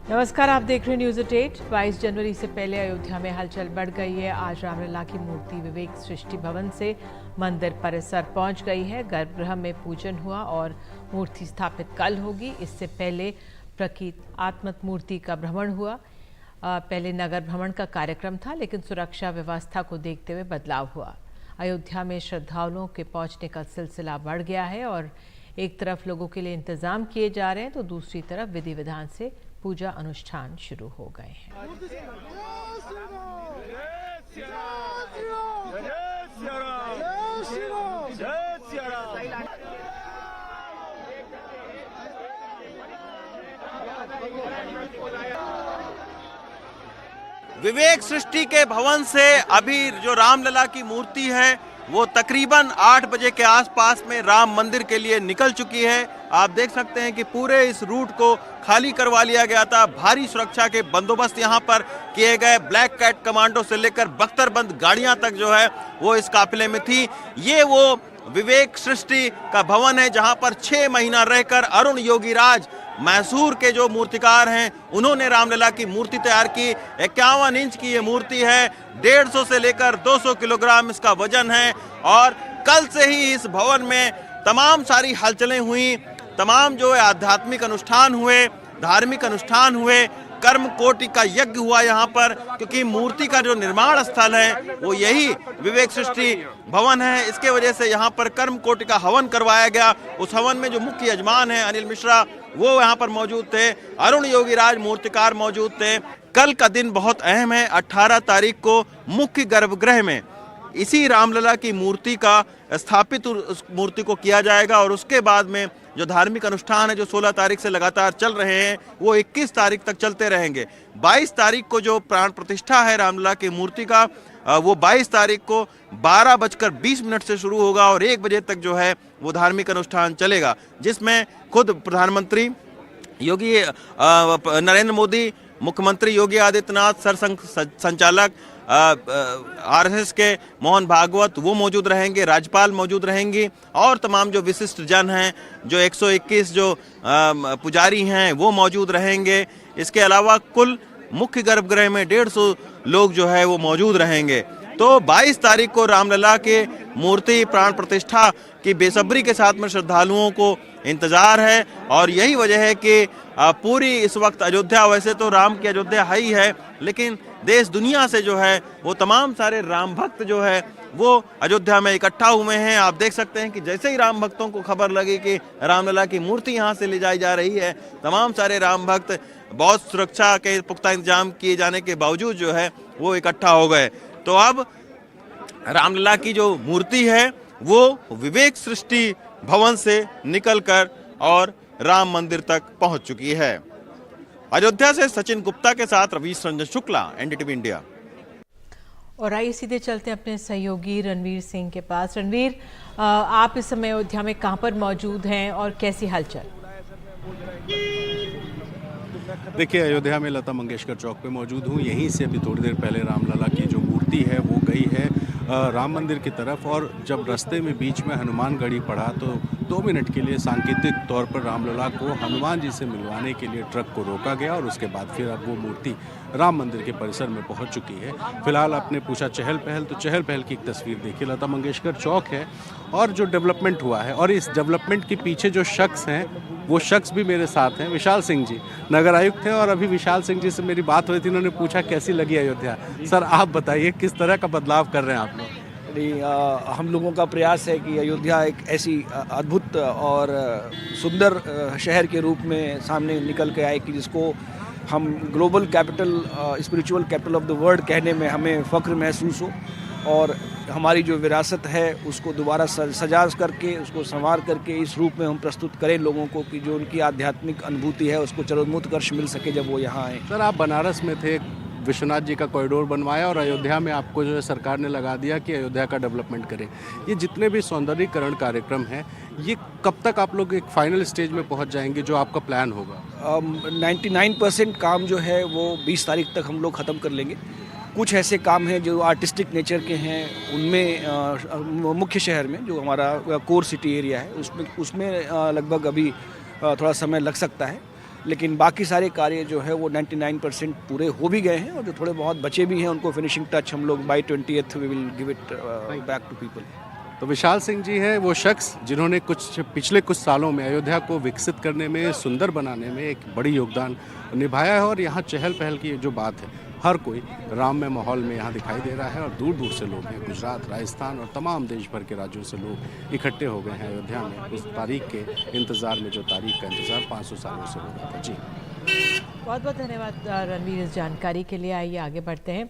नमस्कार, आप देख रहे हैं न्यूज़ एट। 22 जनवरी से पहले अयोध्या में हलचल बढ़ गई है। आज रामलला की मूर्ति विवेक सृष्टि भवन से मंदिर परिसर पहुंच गई है। गर्भगृह में पूजन हुआ और मूर्ति स्थापित कल होगी। इससे पहले प्रतीकात्मक मूर्ति का भ्रमण हुआ। पहले नगर भ्रमण का कार्यक्रम था, लेकिन सुरक्षा व्यवस्था को देखते हुए बदलाव हुआ। अयोध्या में श्रद्धालुओं के पहुंचने का सिलसिला बढ़ गया है और एक तरफ लोगों के लिए इंतजाम किए जा रहे हैं तो दूसरी तरफ विधि विधान से पूजा अनुष्ठान शुरू हो गए हैं। विवेक सृष्टि के भवन से अभी जो रामलला की मूर्ति है वो तकरीबन 8 बजे के आसपास में राम मंदिर के लिए निकल चुकी है। आप देख सकते हैं कि पूरे इस रूट को खाली करवा लिया गया था। भारी सुरक्षा के बंदोबस्त यहाँ पर किए गए। ब्लैक कैट कमांडो से लेकर बख्तरबंद गाड़ियां तक जो है वो इस काफिले में थी। ये वो विवेक सृष्टि का भवन है जहां पर 6 महीना रहकर अरुण योगीराज मैसूर के जो मूर्तिकार हैं उन्होंने रामलला की मूर्ति तैयार की। 51 इंच की ये मूर्ति है। 150 से लेकर 200 किलोग्राम इसका वजन है और कल से ही इस भवन में तमाम सारी हलचलें हुई, तमाम जो आध्यात्मिक अनुष्ठान हुए, धार्मिक अनुष्ठान हुए, कर्म कोटि का यज्ञ हुआ यहाँ पर, क्योंकि मूर्ति का जो निर्माण स्थल है वो यही विवेक सृष्टि भवन है। इसके वजह से यहाँ पर कर्म कोटि का हवन करवाया गया। उस हवन में जो मुख्य यजमान है अनिल मिश्रा वो यहाँ पर मौजूद थे। अरुण योगीराज मूर्तिकार मौजूद थे। कल का दिन बहुत अहम है। 18 तारीख को मुख्य गर्भगृह में इसी रामलला की मूर्ति का स्थापित उस मूर्ति को किया जाएगा और उसके बाद में जो धार्मिक अनुष्ठान है जो 16 तारीख से लगातार चल रहे हैं वो 21 तारीख तक चलते रहेंगे। 22 तारीख को जो प्राण प्रतिष्ठा है रामलला की मूर्ति का वो 22 तारीख को 12:20 से शुरू होगा और 1 बजे तक जो है वो धार्मिक अनुष्ठान चलेगा, जिसमें खुद प्रधानमंत्री योगी नरेंद्र मोदी, मुख्यमंत्री योगी आदित्यनाथ, सरसंघ संचालक आरएसएस के मोहन भागवत वो मौजूद रहेंगे, राज्यपाल मौजूद रहेंगी और तमाम जो विशिष्ट जन हैं, जो 121 जो पुजारी हैं वो मौजूद रहेंगे। इसके अलावा कुल मुख्य गर्भगृह में 150 लोग जो है वो मौजूद रहेंगे। तो 22 तारीख को रामलला के मूर्ति प्राण प्रतिष्ठा की बेसब्री के साथ में श्रद्धालुओं को इंतजार है और यही वजह है कि पूरी इस वक्त अयोध्या, वैसे तो राम की अयोध्या है ही है, लेकिन देश दुनिया से जो है वो तमाम सारे राम भक्त जो है वो अयोध्या में इकट्ठा हुए हैं। आप देख सकते हैं कि जैसे ही राम भक्तों को खबर लगी कि रामलला की मूर्ति यहाँ से ले जाई जा रही है, तमाम सारे राम भक्त बहुत सुरक्षा के पुख्ता इंतजाम किए जाने के बावजूद जो है वो इकट्ठा हो गए। तो अब रामलला की जो मूर्ति है वो विवेक सृष्टि भवन से निकलकर और राम मंदिर तक पहुंच चुकी है। अयोध्या से सचिन गुप्ता के साथ रवीश रंजन शुक्ला, एनडीटीवी इंडिया। और आइए सीधे चलते हैं अपने सहयोगी रणवीर सिंह के पास। रणवीर, आप इस समय अयोध्या में कहां पर मौजूद हैं और कैसी हलचल? देखिए, अयोध्या में लता मंगेशकर चौक पे मौजूद हूँ। यहीं से अभी थोड़ी देर पहले रामलला की जो मूर्ति है वो गई है राम मंदिर की तरफ और जब रास्ते में बीच में हनुमान गढ़ी पड़ा तो 2 मिनट के लिए सांकेतिक तौर पर रामलला को हनुमान जी से मिलवाने के लिए ट्रक को रोका गया और उसके बाद फिर अब वो मूर्ति राम मंदिर के परिसर में पहुंच चुकी है। फिलहाल आपने पूछा चहल पहल, तो चहल पहल की एक तस्वीर देखिए। लता मंगेशकर चौक है और जो डेवलपमेंट हुआ है और इस डेवलपमेंट के पीछे जो शख्स हैं वो शख्स भी मेरे साथ हैं। विशाल सिंह जी नगर आयुक्त थे और अभी विशाल सिंह जी से मेरी बात हुई थी। उन्होंने पूछा कैसी लगी अयोध्या। सर, आप बताइए किस तरह का बदलाव कर रहे हैं आप लोग? हम लोगों का प्रयास है कि अयोध्या एक ऐसी अद्भुत और सुंदर शहर के रूप में सामने निकल के आए कि जिसको हम global capital, spiritual capital of the world कहने में हमें फ़ख्र महसूस हो और हमारी जो विरासत है उसको दोबारा सजा करके, उसको संवार करके इस रूप में हम प्रस्तुत करें लोगों को कि जो उनकी आध्यात्मिक अनुभूति है उसको चरमोत्कर्ष मिल सके जब वो यहाँ आए। सर, आप बनारस में थे, विश्वनाथ जी का कॉरिडोर बनवाया और अयोध्या में आपको जो है सरकार ने लगा दिया कि अयोध्या का डेवलपमेंट करें। ये जितने भी सौंदर्यीकरण कार्यक्रम हैं ये कब तक आप लोग एक फाइनल स्टेज में पहुंच जाएंगे, जो आपका प्लान होगा? 99% काम जो है वो 20 तारीख तक हम लोग ख़त्म कर लेंगे। कुछ ऐसे काम हैं जो आर्टिस्टिक नेचर के हैं, उनमें मुख्य शहर में जो हमारा कोर सिटी एरिया है उसमें लगभग अभी थोड़ा समय लग सकता है। लेकिन बाकी सारे कार्य जो है वो 99% पूरे हो भी गए हैं, और जो थोड़े बहुत बचे भी हैं उनको फिनिशिंग टच हम लोग by 20th we will give it back to people. तो विशाल सिंह जी है वो शख्स जिन्होंने पिछले कुछ सालों में अयोध्या को विकसित करने में, सुंदर बनाने में एक बड़ी योगदान निभाया है। और यहाँ चहल पहल की जो बात है, हर कोई राममय माहौल में यहाँ दिखाई दे रहा है और दूर दूर से लोग हैं, गुजरात, राजस्थान और तमाम देश भर के राज्यों से लोग इकट्ठे हो गए हैं अयोध्या में उस तारीख के इंतज़ार में, जो तारीख का इंतज़ार 500 सालों से हो रहा था। जी बहुत बहुत धन्यवाद रणवीर इस जानकारी के लिए। आइए आगे बढ़ते हैं।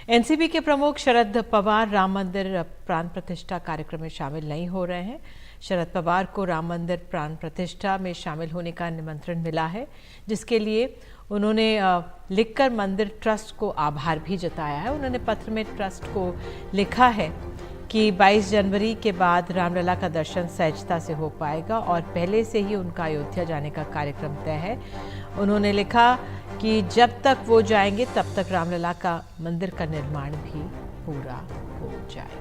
एनसीपी के प्रमुख शरद पवार राम मंदिर प्राण प्रतिष्ठा कार्यक्रम में शामिल नहीं हो रहे हैं। शरद पवार को राम मंदिर प्राण प्रतिष्ठा में शामिल होने का निमंत्रण मिला है, जिसके लिए उन्होंने लिखकर मंदिर ट्रस्ट को आभार भी जताया है। उन्होंने पत्र में ट्रस्ट को लिखा है कि 22 जनवरी के बाद रामलला का दर्शन सहजता से हो पाएगा और पहले से ही उनका अयोध्या जाने का कार्यक्रम तय है। उन्होंने लिखा कि जब तक वो जाएंगे तब तक रामलला का मंदिर का निर्माण भी पूरा हो जाएगा।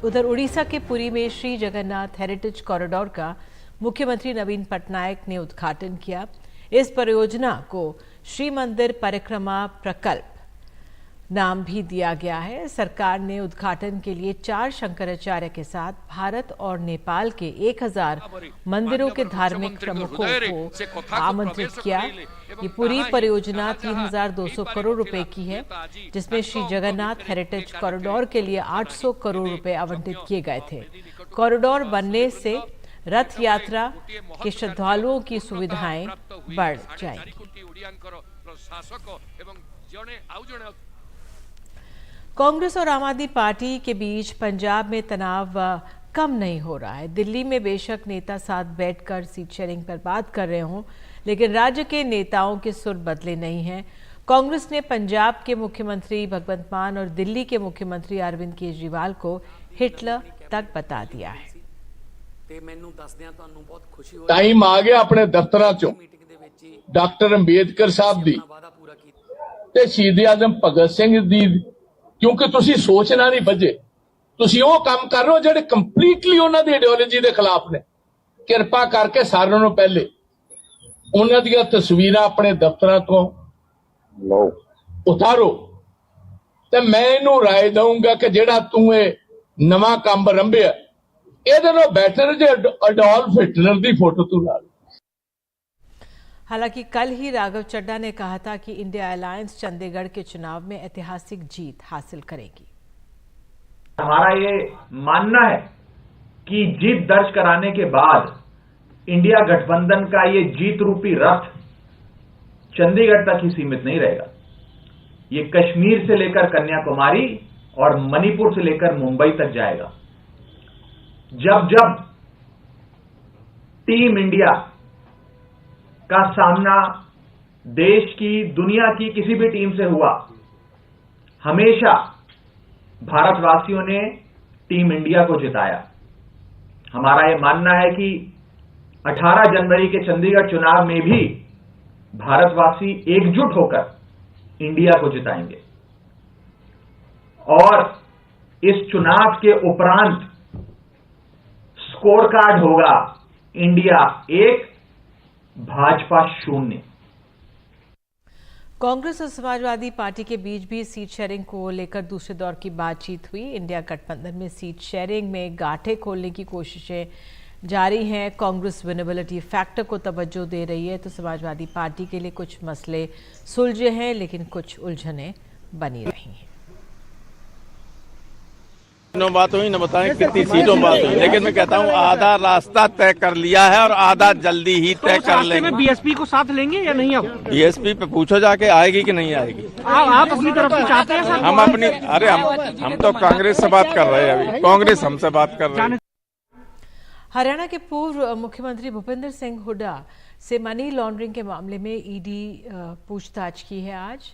उधर उड़ीसा के पुरी में श्री जगन्नाथ हेरिटेज कॉरिडोर का मुख्यमंत्री नवीन पटनायक ने उद्घाटन किया। इस परियोजना को श्री मंदिर परिक्रमा प्रकल्प नाम भी दिया गया है। सरकार ने उद्घाटन के लिए 4 शंकराचार्य के साथ भारत और नेपाल के 1000 मंदिरों के धार्मिक प्रमुखों को आमंत्रित किया। ये पूरी परियोजना 3200 करोड़ रुपए की है, जिसमें श्री जगन्नाथ हेरिटेज कॉरिडोर के लिए 800 करोड़ रुपए आवंटित किए गए थे। कॉरिडोर बनने से रथ यात्रा के श्रद्धालुओं की सुविधाएं बढ़ जाएंगी। कांग्रेस और आम आदमी पार्टी के बीच पंजाब में तनाव कम नहीं हो रहा है। दिल्ली में बेशक नेता साथ बैठकर सीट शेयरिंग पर बात कर रहे हों, लेकिन राज्य के नेताओं के सुर बदले नहीं हैं। कांग्रेस ने पंजाब के मुख्यमंत्री भगवंत मान और दिल्ली के मुख्यमंत्री अरविंद केजरीवाल को हिटलर तक बता दिया है। टाइम आ गया अपने दफ्तरां चों डॉक्टर अंबेडकर साहब दी ते शहीद आजम भगत सिंह दी, क्योंकि तुसी सोचना नहीं बजे, तुसी वो काम कर रहे हो ਜਿਹੜੇ ਕੰਪਲੀਟਲੀ ਉਹਨਾਂ ਦੀ ਆਈਡੀਓਲੋਜੀ ਦੇ ਖਿਲਾਫ ਨੇ। ਕਿਰਪਾ ਕਰਕੇ ਸਾਰਿਆਂ ਨੂੰ ਪਹਿਲੇ ਉਹਨਾਂ ਦੀਆਂ ਤਸਵੀਰਾਂ ਆਪਣੇ ਦਫ਼ਤਰਾਂ ਤੋਂ ਲਓ, ਉਤਾਰੋ ਤੇ ਮੈਂ ਇਹਨੂੰ ਰਾਏ ਦਊਂਗਾ ਕਿ ਜਿਹੜਾ ਤੂੰ ਇਹ ਨਵਾਂ ਕੰਮ ਰੰਭਿਆ ਇਹਦੇ ਨਾਲ ਬੈਟਰ ਜੇ ਅਡੋਲਫ ਹਿਟਲਰ ਦੀ ਫੋਟੋ ਤੂੰ ਲਾ। हालांकि कल ही राघव चड्ढा ने कहा था कि इंडिया अलायंस चंडीगढ़ के चुनाव में ऐतिहासिक जीत हासिल करेगी। हमारा ये मानना है कि जीत दर्ज कराने के बाद इंडिया गठबंधन का ये जीत रूपी रथ चंडीगढ़ तक ही सीमित नहीं रहेगा। ये कश्मीर से लेकर कन्याकुमारी और मणिपुर से लेकर मुंबई तक जाएगा। जब जब टीम इंडिया का सामना देश की, दुनिया की किसी भी टीम से हुआ, हमेशा भारतवासियों ने टीम इंडिया को जिताया। हमारा यह मानना है कि 18 जनवरी के चंडीगढ़ चुनाव में भी भारतवासी एकजुट होकर इंडिया को जिताएंगे और इस चुनाव के उपरांत स्कोर कार्ड होगा इंडिया 1 भाजपा 0। कांग्रेस और समाजवादी पार्टी के बीच भी सीट शेयरिंग को लेकर दूसरे दौर की बातचीत हुई। इंडिया गठबंधन में सीट शेयरिंग में गांठें खोलने की कोशिशें जारी हैं। कांग्रेस विनेबिलिटी फैक्टर को तवज्जो दे रही है, तो समाजवादी पार्टी के लिए कुछ मसले सुलझे हैं, लेकिन कुछ उलझनें बनी रही हैं। बात हुई न बताएं कितनी सीटों बात हुई, लेकिन मैं कहता हूँ आधा रास्ता तय कर लिया है और आधा जल्दी ही तय कर लेंगे। बीएसपी को साथ लेंगे या नहीं? अब बीएसपी पे पूछो जाके आएगी कि नहीं आएगी। आप अपनी तरफ से चाहते हैं? हम अपनी, अरे हम तो कांग्रेस से बात कर रहे हैं, अभी कांग्रेस हमसे बात कर रहे हैं। हरियाणा के पूर्व मुख्यमंत्री भूपेंद्र सिंह हुड्डा से मनी लॉन्ड्रिंग के मामले में ईडी पूछताछ की है। आज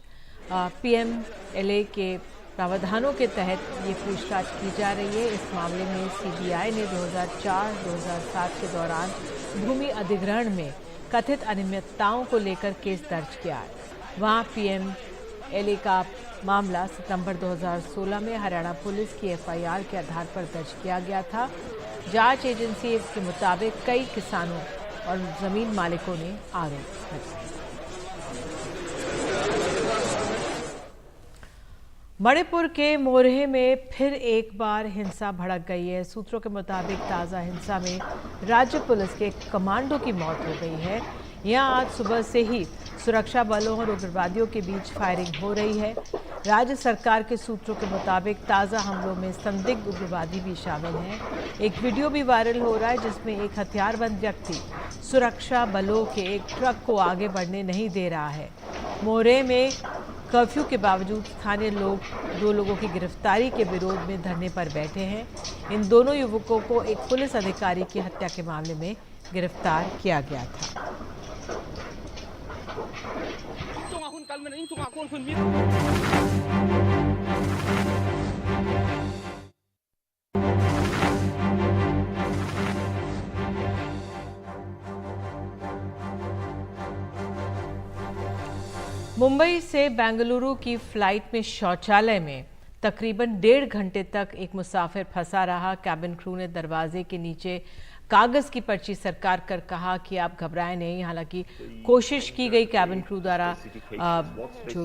पीएमएलए के प्रावधानों के तहत ये पूछताछ की जा रही है। इस मामले में सीबीआई ने 2004-2007 के दौरान भूमि अधिग्रहण में कथित अनियमितताओं को लेकर केस दर्ज किया है। वहाँ पीएमएलए का मामला सितंबर 2016 में हरियाणा पुलिस की एफआईआर के आधार पर दर्ज किया गया था। जांच एजेंसी के मुताबिक कई किसानों और जमीन मालिकों ने आरोप लगाए। मणिपुर के मोरहे में फिर एक बार हिंसा भड़क गई है। सूत्रों के मुताबिक ताज़ा हिंसा में राज्य पुलिस के एक कमांडो की मौत हो गई है। यहां आज सुबह से ही सुरक्षा बलों और उग्रवादियों के बीच फायरिंग हो रही है। राज्य सरकार के सूत्रों के मुताबिक ताज़ा हमलों में संदिग्ध उग्रवादी भी शामिल हैं। एक वीडियो भी वायरल हो रहा है जिसमें एक हथियारबंद व्यक्ति सुरक्षा बलों के एक ट्रक को आगे बढ़ने नहीं दे रहा है। मोरहे में कर्फ्यू के बावजूद स्थानीय लोग 2 लोगों की गिरफ्तारी के विरोध में धरने पर बैठे हैं। इन दोनों युवकों को एक पुलिस अधिकारी की हत्या के मामले में गिरफ्तार किया गया था। मुंबई से बेंगलुरु की फ्लाइट में शौचालय में तकरीबन 1.5 घंटे तक एक मुसाफिर फंसा रहा। कैबिन क्रू ने दरवाजे के नीचे कागज की पर्ची सरकार कर कहा कि आप घबराएं नहीं। हालांकि कोशिश की गई कैबिन क्रू द्वारा जो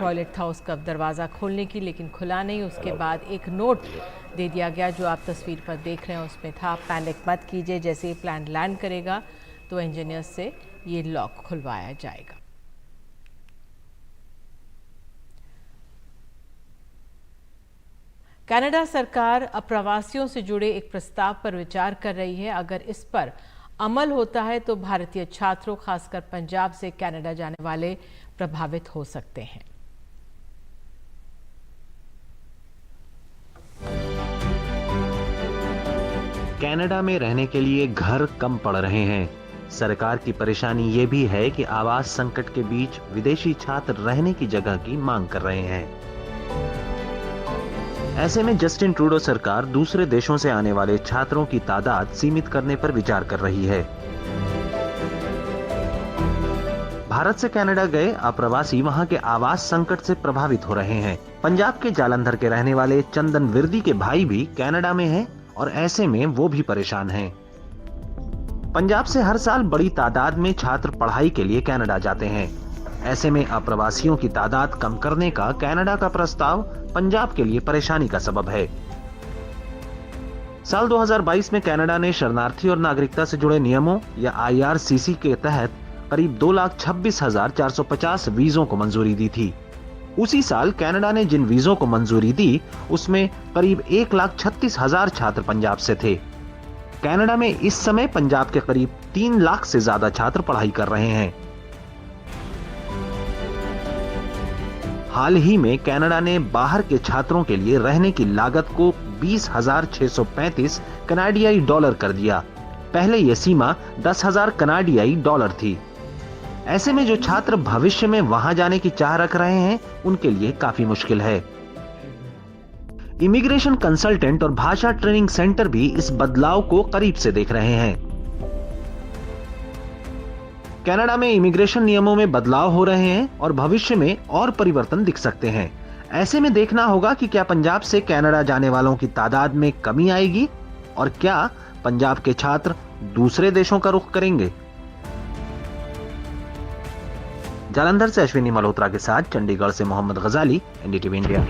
टॉयलेट था उसका दरवाज़ा खोलने की, लेकिन खुला नहीं। उसके बाद एक नोट दे दिया गया जो आप तस्वीर पर देख रहे हैं। उसमें था, पैनिक मत कीजिए, जैसे ही प्लेन लैंड करेगा तो इंजीनियर्स से ये लॉक खुलवाया जाएगा। कनाडा सरकार अप्रवासियों से जुड़े एक प्रस्ताव पर विचार कर रही है। अगर इस पर अमल होता है तो भारतीय छात्रों, खासकर पंजाब से कनाडा जाने वाले प्रभावित हो सकते हैं। कनाडा में रहने के लिए घर कम पड़ रहे हैं। सरकार की परेशानी ये भी है कि आवास संकट के बीच विदेशी छात्र रहने की जगह की मांग कर रहे हैं। ऐसे में जस्टिन ट्रूडो सरकार दूसरे देशों से आने वाले छात्रों की तादाद सीमित करने पर विचार कर रही है। भारत से कनाडा गए अप्रवासी वहां के आवास संकट से प्रभावित हो रहे हैं। पंजाब के जालंधर के रहने वाले चंदन विरदी के भाई भी कनाडा में हैं और ऐसे में वो भी परेशान हैं। पंजाब से हर साल बड़ी तादाद में छात्र पढ़ाई के लिए कनाडा जाते हैं। ऐसे में अप्रवासियों की तादाद कम करने का कनाडा का प्रस्ताव पंजाब के लिए परेशानी का सबब है। साल 2022 में कनाडा ने शरणार्थी और नागरिकता से जुड़े नियमों या IRCC के तहत करीब 2,26,450 वीजों को मंजूरी दी थी। उसी साल कनाडा ने जिन वीजों को मंजूरी दी उसमें करीब 1,36,000 छात्र पंजाब से थे। कनाडा में इस समय पंजाब के करीब 3 लाख से ज्यादा छात्र पढ़ाई कर रहे हैं। हाल ही में कनाडा ने बाहर के छात्रों के लिए रहने की लागत को 20,635 कनाडियाई डॉलर कर दिया। पहले यह सीमा 10,000 कनाडियाई डॉलर थी। ऐसे में जो छात्र भविष्य में वहां जाने की चाह रख रहे हैं उनके लिए काफी मुश्किल है। इमिग्रेशन कंसल्टेंट और भाषा ट्रेनिंग सेंटर भी इस बदलाव को करीब से देख रहे हैं। कनाडा में इमिग्रेशन नियमों में बदलाव हो रहे हैं और भविष्य में और परिवर्तन दिख सकते हैं। ऐसे में देखना होगा कि क्या पंजाब से कनाडा जाने वालों की तादाद में कमी आएगी और क्या पंजाब के छात्र दूसरे देशों का रुख करेंगे। जालंधर से अश्विनी मल्होत्रा के साथ चंडीगढ़ से मोहम्मद गजाली, NDTV इंडिया।